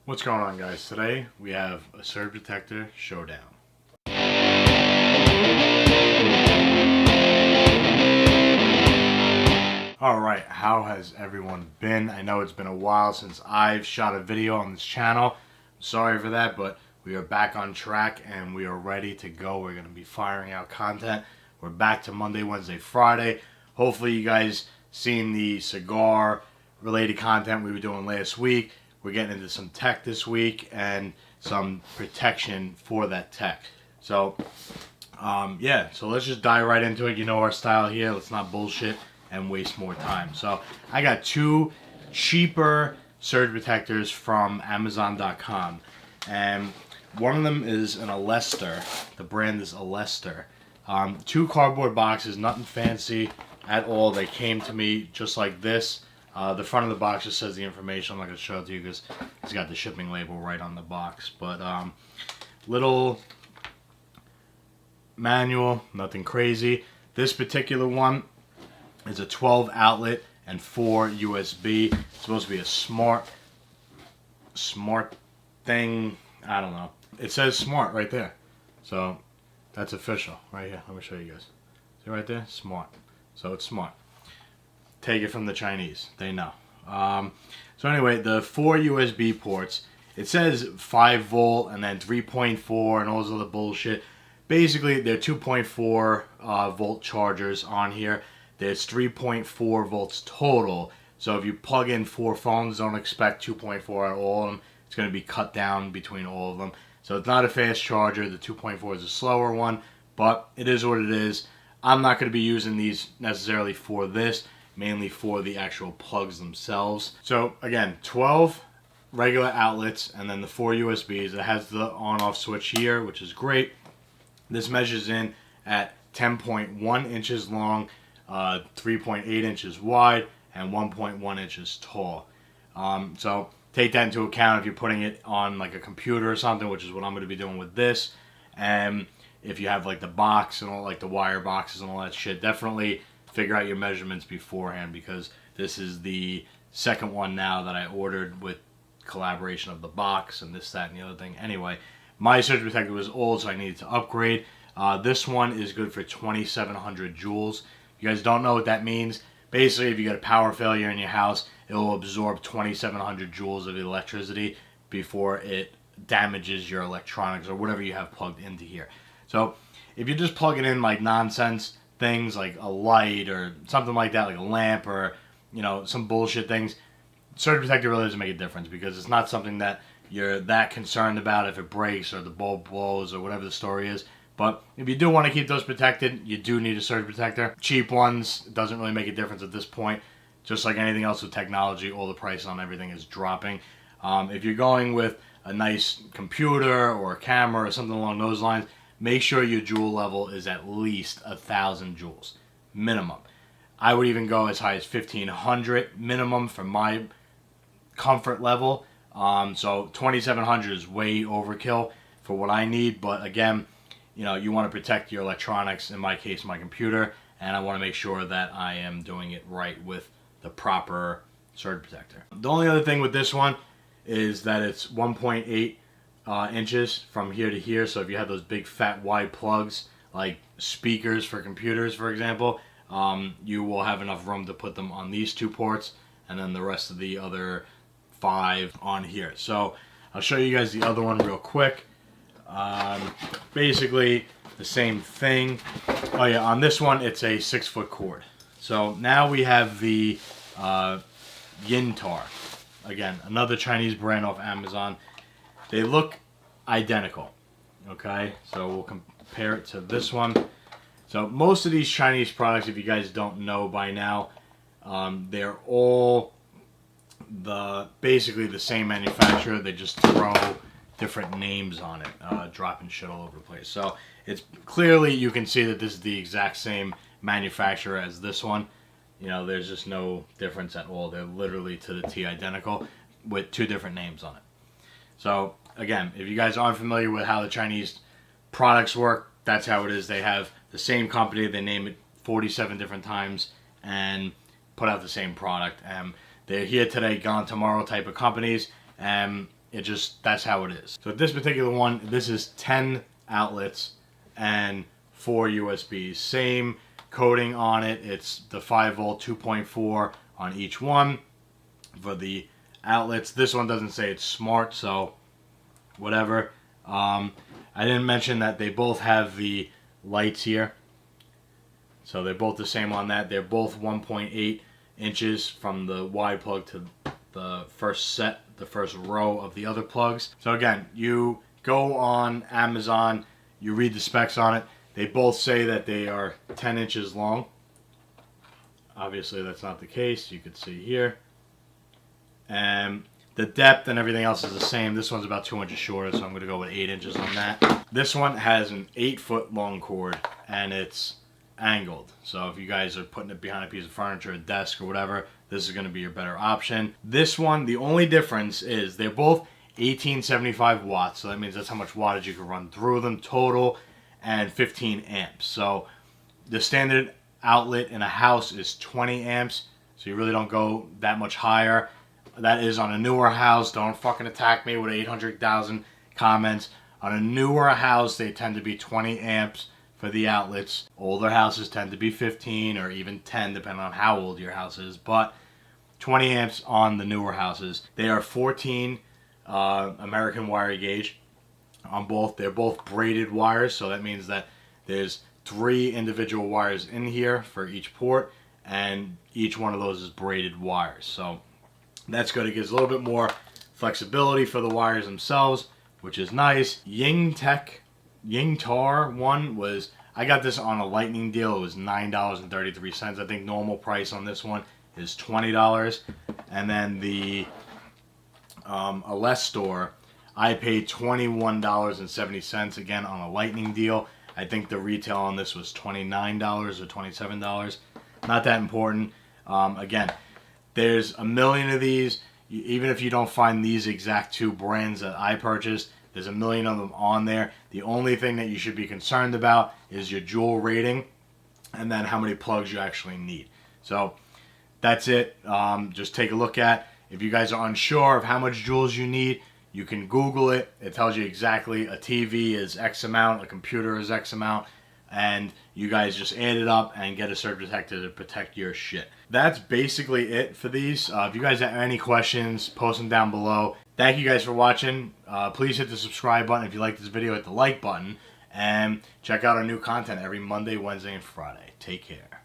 What's going on, guys? Today we have a surge protector showdown. Alright, how has everyone been? I know it's been a while since I've shot a video on this channel. Sorry for that, but we are back on track and we are ready to go. We're going to be firing out content. We're back to Monday, Wednesday, Friday. Hopefully you guys seen the cigar related content we were doing last week. We're getting into some tech this week and some protection for that tech. So, yeah, so let's just dive right into it. You know our style here. Let's not bullshit and waste more time. So, I got two cheaper surge protectors from Amazon.com. And one of them is an Alester. The brand is Alester. Two cardboard boxes, nothing fancy at all. They came to me just like this. The front of the box just says the information. I'm not going to show it to you because it's got the shipping label right on the box. But little manual, nothing crazy. This particular one is a 12 outlet and 4 USB. It's supposed to be a smart thing. I don't know. It says smart right there. So that's official right here. Let me show you guys. See right there? Smart. So it's smart. Take it from the Chinese. They know. So anyway, the 4 USB ports, it says 5 volt and then 3.4 and all this other bullshit. Basically, they're 2.4 volt chargers on here. There's 3.4 volts total. So if you plug in 4 phones, don't expect 2.4 at all of them. It's going to be cut down between all of them. So it's not a fast charger. The 2.4 is a slower one, but it is what it is. I'm not going to be using these necessarily for this. Mainly for the actual plugs themselves. So again, 12 regular outlets and then the 4 USBs. It has the on-off switch here, which is great. This measures in at 10.1 inches long, 3.8 inches wide, and 1.1 inches tall. So take that into account if you're putting it on like a computer or something, which is what I'm going to be doing with this. And if you have like the box and all, like the wire boxes and all that shit, definitely figure out your measurements beforehand, because this is the second one now that I ordered with collaboration of the box and this, that, and the other thing. Anyway, my surge protector was old, so I needed to upgrade. This one is good for 2,700 joules. If you guys don't know what that means, basically if you get a power failure in your house, it will absorb 2,700 joules of electricity before it damages your electronics or whatever you have plugged into here. So if you're just plugging in like nonsense things like a light or something like that, like a lamp or, you know, some bullshit things, surge protector really doesn't make a difference because it's not something that you're that concerned about if it breaks or the bulb blows or whatever the story is. But if you do want to keep those protected, you do need a surge protector. Cheap ones, doesn't really make a difference at this point. Just like anything else with technology, all the price on everything is dropping. If you're going with a nice computer or a camera or something along those lines, make sure your joule level is at least 1,000 joules minimum. I would even go as high as 1,500 minimum for my comfort level. So 2,700 is way overkill for what I need. But again, you know, you want to protect your electronics. In my case, my computer, and I want to make sure that I am doing it right with the proper surge protector. The only other thing with this one is that it's 1.8 inches from here to here. So if you have those big fat wide plugs like speakers for computers, for example, you will have enough room to put them on these 2 ports and then the rest of the other 5 on here. So I'll show you guys the other one real quick. Basically the same thing. Oh yeah, on this one it's a 6-foot cord. So now we have the Yintar. Again, another Chinese brand off Amazon. They look identical, okay? So we'll compare it to this one. So most of these Chinese products, if you guys don't know by now, they're all basically the same manufacturer. They just throw different names on it, dropping shit all over the place. So it's clearly, you can see that this is the exact same manufacturer as this one. You know, there's just no difference at all. They're literally to the T identical with 2 different names on it. So again, if you guys aren't familiar with how the Chinese products work, that's how it is. They have the same company, they name it 47 different times and put out the same product. They're here today, gone tomorrow type of companies. That's how it is. So this particular one, this is 10 outlets and 4 USBs. Same coding on it. It's the 5 volt 2.4 on each one for the outlets. This one doesn't say it's smart, so whatever. I didn't mention that they both have the lights here. So they're both the same on that. They're both 1.8 inches from the Y plug to the first row of the other plugs. So again, you go on Amazon, you read the specs on it. They both say that they are 10 inches long. Obviously that's not the case. You can see here. And the depth and everything else is the same. This one's about 2 inches shorter, so I'm going to go with 8 inches on that. This one has an 8-foot long cord, and it's angled. So if you guys are putting it behind a piece of furniture, a desk, or whatever, this is going to be your better option. This one, the only difference is they're both 1875 watts. So that means that's how much wattage you can run through them total, and 15 amps. So the standard outlet in a house is 20 amps. So you really don't go that much higher. That is on a newer house. Don't fucking attack me with 800,000 comments. On a newer house, they tend to be 20 amps for the outlets. Older houses tend to be 15 or even 10, depending on how old your house is. But 20 amps on the newer houses. They are 14 American wire gauge on both. They're both braided wires, so that means that there's 3 individual wires in here for each port, and each one of those is braided wires. So that's good. It gives a little bit more flexibility for the wires themselves, which is nice. Yingtar one was, I got this on a lightning deal. It was $9.33. I think normal price on this one is $20. And then the Alestor, I paid $21.70 again on a lightning deal. I think the retail on this was $29 or $27. Not that important. Again, there's a million of these. Even if you don't find these exact 2 brands that I purchased, there's a million of them on there. The only thing that you should be concerned about is your joule rating and then how many plugs you actually need. So that's it. Just take a look at. If you guys are unsure of how much joules you need, you can Google it. It tells you exactly a TV is X amount, a computer is X amount, and you guys just add it up and get a surge protector to protect your shit. That's basically it for these. If you guys have any questions, post them down below. Thank you guys for watching. Please hit the subscribe button. If you like this video, hit the like button. And check out our new content every Monday, Wednesday, and Friday. Take care.